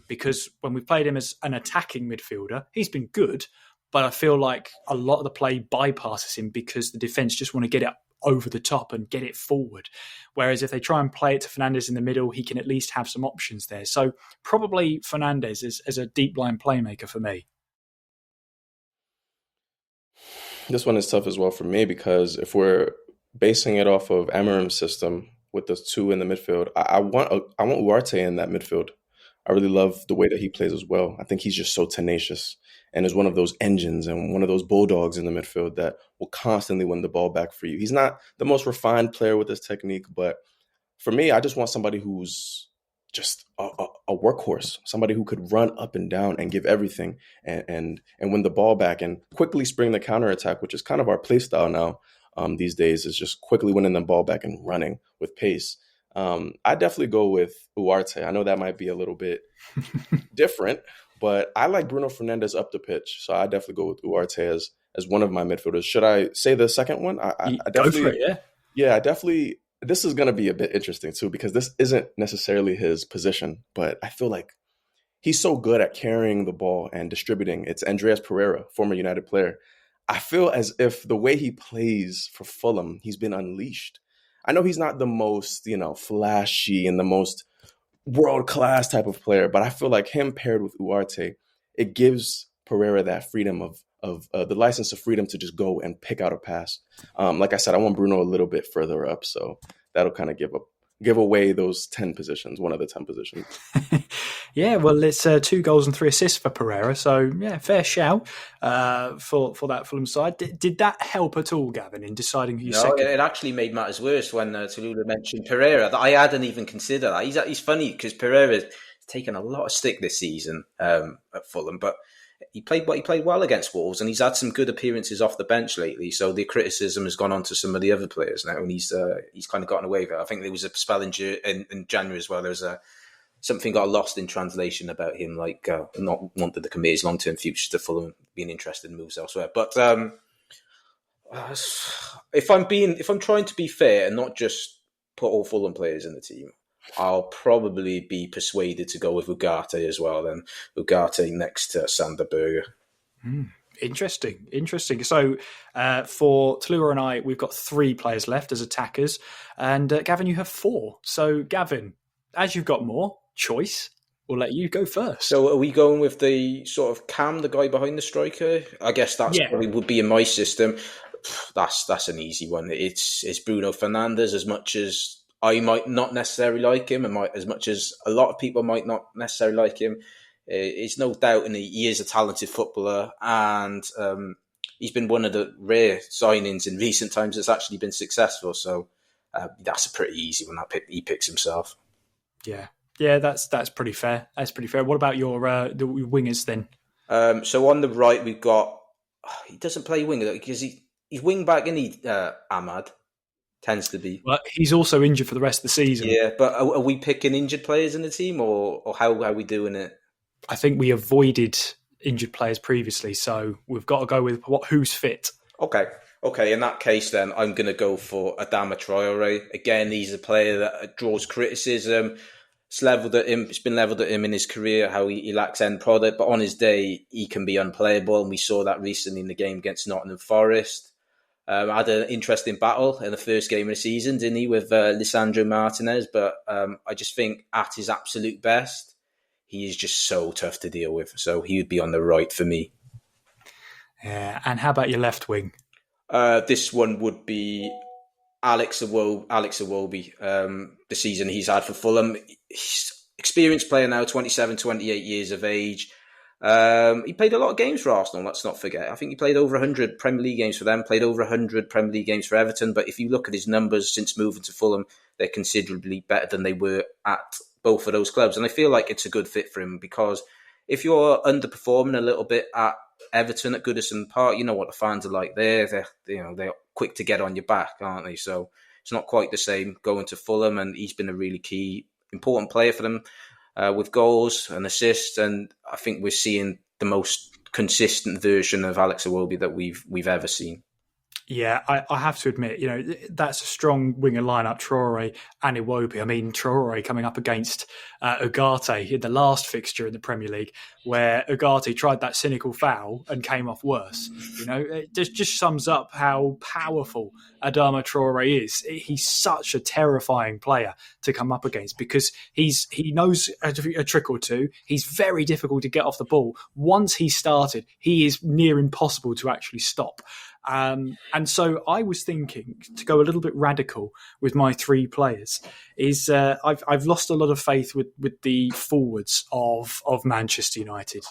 Because when we've played him as an attacking midfielder, he's been good, but I feel like a lot of the play bypasses him because the defence just want to get it over the top and get it forward. Whereas if they try and play it to Fernandes in the middle, he can at least have some options there. So probably Fernandes is a deep line playmaker for me. This one is tough as well for me, because if we're basing it off of Amrim's system with the two in the midfield, I want Ugarte in that midfield. I really love the way that he plays as well. I think he's just so tenacious and is one of those engines and one of those bulldogs in the midfield that will constantly win the ball back for you. He's not the most refined player with his technique, but for me, I just want somebody who's just a workhorse, somebody who could run up and down and give everything and win the ball back and quickly spring the counterattack, which is kind of our play style now these days, is just quickly winning the ball back and running with pace. I definitely go with Ugarte. I know that might be a little bit different, but I like Bruno Fernandes up the pitch. So I definitely go with Ugarte as one of my midfielders. Should I say the second one? I definitely, go for it, yeah. Yeah, I definitely. This is going to be a bit interesting too, because this isn't necessarily his position, but I feel like he's so good at carrying the ball and distributing. It's Andreas Pereira, former United player. I feel as if the way he plays for Fulham, he's been unleashed. I know he's not the most, flashy and the most world-class type of player, but I feel like him paired with Ugarte, it gives Pereira that freedom of the license of freedom to just go and pick out a pass. Like I said, I want Bruno a little bit further up, so that'll kind of give away those 10 positions, one of the 10 positions. Yeah, well, it's 2 goals and 3 assists for Pereira, so yeah, fair shout for that Fulham side. Did that help at all, Gavin, in deciding who you second? No, it actually made matters worse when Taluwa mentioned Pereira. I hadn't even considered that. He's funny because Pereira's taken a lot of stick this season at Fulham, but he played well against Wolves, and he's had some good appearances off the bench lately. So the criticism has gone on to some of the other players now, and he's kind of gotten away with it. I think there was a spell in January as well. There was something got lost in translation about him, like not wanted to commit his long-term future to Fulham, being interested in moves elsewhere. But if I'm trying to be fair and not just put all Fulham players in the team, I'll probably be persuaded to go with Ugarte as well. Then Ugarte next to Sander Berge. Interesting. So for Taluwa and I, we've got 3 players left as attackers, and Gavin, you have 4. So Gavin, as you've got more choice, we'll let you go first. So are we going with the sort of Cam, the guy behind the striker? I guess that's probably would be in my system. That's an easy one. It's Bruno Fernandes, as much as I might not necessarily like him, and as much as a lot of people might not necessarily like him. It's no doubt he is a talented footballer, and he's been one of the rare signings in recent times that's actually been successful. So that's a pretty easy one. He picks himself. Yeah, that's pretty fair. What about your the wingers then? So on the right, we've got, he doesn't play winger because he's wing back, isn't he, Ahmad? Tends to be. Well, he's also injured for the rest of the season. Yeah, but are we picking injured players in the team, or how are we doing it? I think we avoided injured players previously, so we've got to go with who's fit. Okay. In that case, then I'm going to go for Adama Traore. Again, he's a player that draws criticism. It's been levelled at him in his career, how he lacks end product, but on his day, he can be unplayable, and we saw that recently in the game against Nottingham Forest. Had an interesting battle in the first game of the season, didn't he, with Lisandro Martinez? But I just think at his absolute best, he is just so tough to deal with. So he would be on the right for me. Yeah, and how about your left wing? This one would be Alex Iwobi. The season he's had for Fulham. He's experienced player now, 27, 28 years of age. He played a lot of games for Arsenal, let's not forget. I think he played over 100 Premier League games for them, played over 100 Premier League games for Everton. But if you look at his numbers since moving to Fulham, they're considerably better than they were at both of those clubs. And I feel like it's a good fit for him, because if you're underperforming a little bit at Everton, at Goodison Park, you know what the fans are like there. They're quick to get on your back, aren't they? So it's not quite the same going to Fulham, and he's been a really key, important player for them. With goals and assists, and I think we're seeing the most consistent version of Alex Iwobi that we've ever seen. Yeah, I have to admit, that's a strong winger lineup, Traore and Iwobi. I mean, Traore coming up against Ugarte in the last fixture in the Premier League, where Ugarte tried that cynical foul and came off worse. It just sums up how powerful Adama Traore is. He's such a terrifying player to come up against because he knows a trick or two. He's very difficult to get off the ball. Once he's started, he is near impossible to actually stop. And so I was thinking to go a little bit radical with my three players. I've lost a lot of faith with the forwards of Manchester United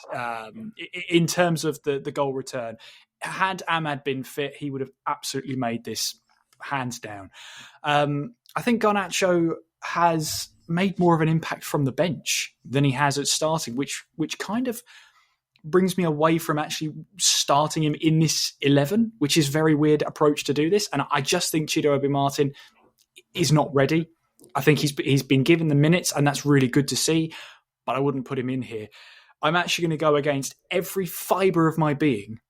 in terms of the goal return. Had Ahmad been fit, he would have absolutely made this hands down. I think Garnacho has made more of an impact from the bench than he has at starting, which kind of brings me away from actually starting him in this 11, which is a very weird approach to do this. And I just think Chido Obi Martin is not ready. I think he's been given the minutes, and that's really good to see, but I wouldn't put him in here. I'm actually going to go against every fibre of my being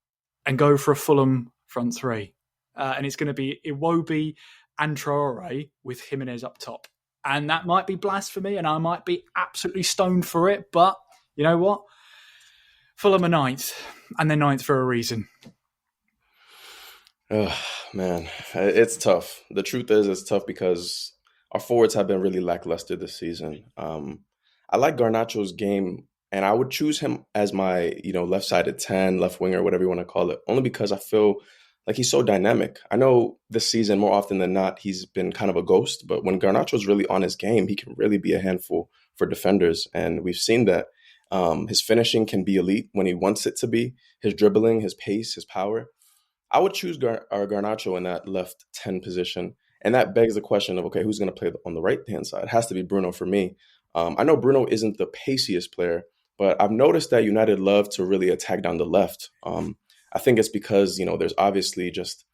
and go for a Fulham front three. And it's going to be Iwobi and Traore with Jiménez up top. And that might be blasphemy, and I might be absolutely stoned for it, but you know what? Fulham are ninth, and they're ninth for a reason. Oh, man, it's tough. The truth is it's tough because our forwards have been really lackluster this season. I like Garnacho's game, and I would choose him as my left-sided 10, left winger, whatever you want to call it, only because I feel like he's so dynamic. I know this season, more often than not, he's been kind of a ghost, but when Garnacho's really on his game, he can really be a handful for defenders, and we've seen that. His finishing can be elite when he wants it to be. His dribbling, his pace, his power. I would choose Garnacho in that left 10 position. And that begs the question of, okay, who's going to play on the right-hand side? It has to be Bruno for me. I know Bruno isn't the paciest player, but I've noticed that United love to really attack down the left. I think it's because, there's obviously just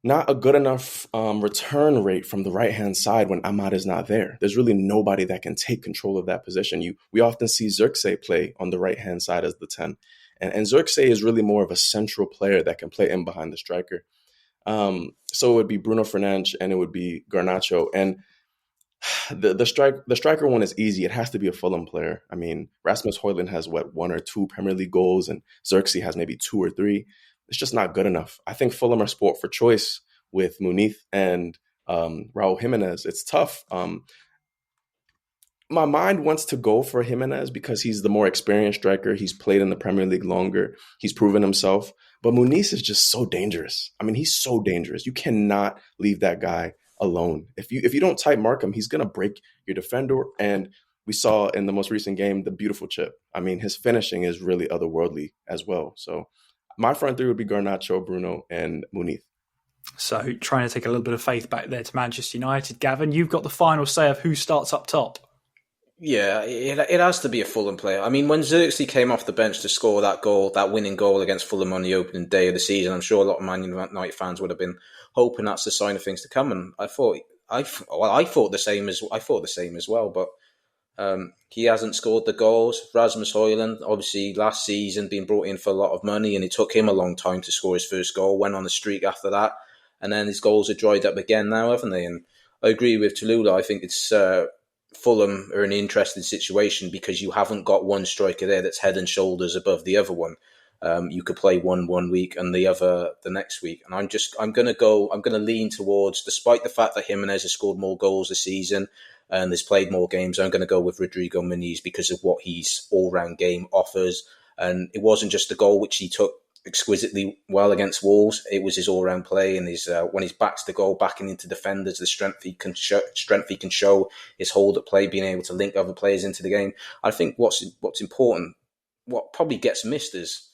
not a good enough return rate from the right-hand side when Ahmad is not there. There's really nobody that can take control of that position. We often see Zirkzee play on the right-hand side as the 10. And Zirkzee is really more of a central player that can play in behind the striker. So it would be Bruno Fernandes and it would be Garnacho. And the striker one is easy. It has to be a Fulham player. I mean, Rasmus Højlund has, 1 or 2 Premier League goals, and Zirkzee has maybe 2 or 3. It's just not good enough. I think Fulham are sport for choice with Muniz and Raul Jiménez. It's tough. My mind wants to go for Jiménez because he's the more experienced striker. He's played in the Premier League longer. He's proven himself. But Muniz is just so dangerous. I mean, he's so dangerous. You cannot leave that guy alone. If you don't tight mark him, he's going to break your defender. And we saw in the most recent game the beautiful chip. I mean, his finishing is really otherworldly as well. So my front three would be Garnacho, Bruno, and Muniz. So trying to take a little bit of faith back there to Manchester United. Gavin, you've got the final say of who starts up top. Yeah, it has to be a Fulham player. I mean, when Zirkzee came off the bench to score that goal, that winning goal against Fulham on the opening day of the season, I'm sure a lot of Man United fans would have been hoping that's the sign of things to come. And I thought the same as well. But he hasn't scored the goals. Rasmus Højlund, obviously last season, being brought in for a lot of money, and it took him a long time to score his first goal. Went on a streak after that, and then his goals have dried up again now, haven't they? And I agree with Taluwa. I think it's Fulham are in an interesting situation because you haven't got one striker there that's head and shoulders above the other one. You could play one week and the other the next week. And I'm going to lean towards, despite the fact that Jiménez has scored more goals this season and has played more games, I'm going to go with Rodrigo Muniz because of what his all-round game offers. And it wasn't just the goal which he took exquisitely well against Wolves. It was his all-round play and his when he's back to the goal, backing into defenders, the strength he can show, his hold at play, being able to link other players into the game. I think what's important, what probably gets missed is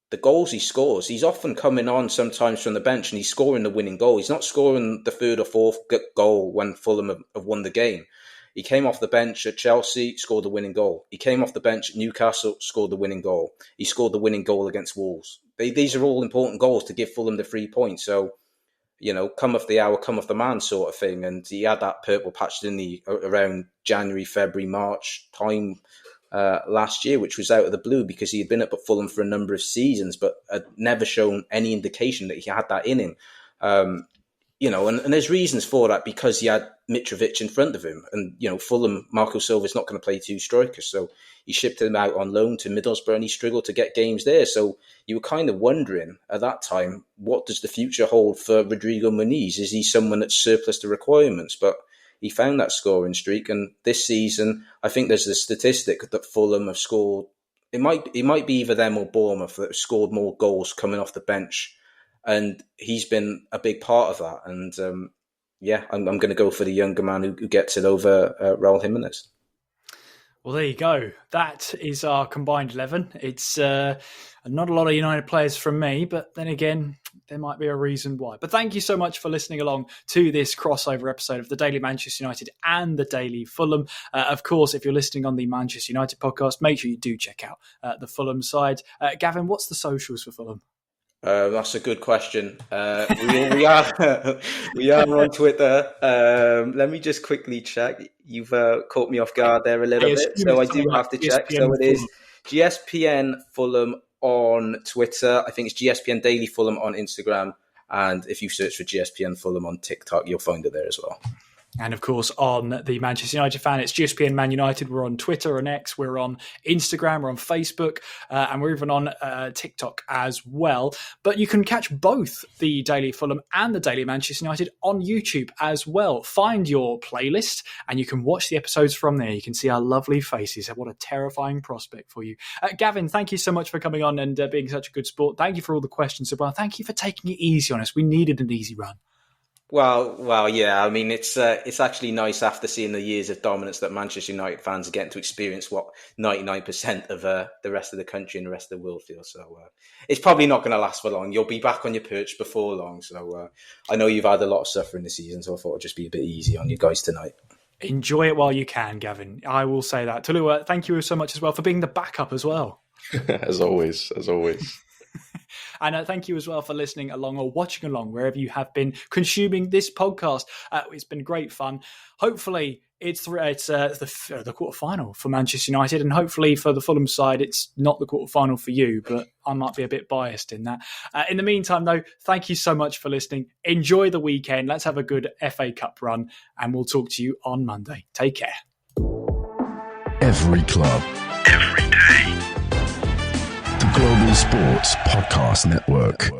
the goals he scores. He's often coming on sometimes from the bench and he's scoring the winning goal. He's not scoring the third or fourth goal when Fulham have won the game. He came off the bench at Chelsea, scored the winning goal. He came off the bench at Newcastle, scored the winning goal. He scored the winning goal against Wolves. These are all important goals to give Fulham the 3 points. So, come off the hour, come off the man sort of thing. And he had that purple patch, didn't he, around January, February, March time last year, which was out of the blue because he had been up at Fulham for a number of seasons, but had never shown any indication that he had that in him. And there's reasons for that because he had Mitrovic in front of him. And, Fulham, Marco Silva's not going to play two strikers. So he shipped him out on loan to Middlesbrough and he struggled to get games there. So you were kind of wondering at that time, what does the future hold for Rodrigo Muniz? Is he someone that's surplus to requirements? But he found that scoring streak. And this season, I think there's a statistic that Fulham have scored. It might be either them or Bournemouth that have scored more goals coming off the bench. And he's been a big part of that. And I'm going to go for the younger man who gets it over Raul Jiménez. Well, there you go. That is our combined 11. It's not a lot of United players from me, but then again, there might be a reason why. But thank you so much for listening along to this crossover episode of the Daily Manchester United and the Daily Fulham. Of course, if you're listening on the Manchester United podcast, make sure you do check out the Fulham side. Gavin, what's the socials for Fulham? That's a good question. We are on Twitter. Let me just quickly check. You've caught me off guard there a little bit, so I do have to check. So it is GSPN Fulham on Twitter. I think it's GSPN Daily Fulham on Instagram. And if you search for GSPN Fulham on TikTok, you'll find it there as well. And of course, on the Manchester United fan, it's GSPN Man United. We're on Twitter and X. We're on Instagram. We're on Facebook. And we're even on TikTok as well. But you can catch both the Daily Fulham and the Daily Manchester United on YouTube as well. Find your playlist and you can watch the episodes from there. You can see our lovely faces. What a terrifying prospect for you. Gavin, thank you so much for coming on and being such a good sport. Thank you for all the questions as well. Thank you for taking it easy on us. We needed an easy run. Well, yeah. I mean, it's actually nice after seeing the years of dominance that Manchester United fans are getting to experience what 99% of the rest of the country and the rest of the world feel. So it's probably not going to last for long. You'll be back on your perch before long. So I know you've had a lot of suffering this season, so I thought it'd just be a bit easy on you guys tonight. Enjoy it while you can, Gavin. I will say that. Taluwa, thank you so much as well for being the backup as well. As always. And thank you as well for listening along or watching along wherever you have been consuming this podcast. It's been great fun. Hopefully, it's the quarterfinal for Manchester United, and hopefully for the Fulham side, it's not the quarterfinal for you, but I might be a bit biased in that. In the meantime, though, thank you so much for listening. Enjoy the weekend. Let's have a good FA Cup run, and we'll talk to you on Monday. Take care. Every club, every day. The Global Sports Podcast Network.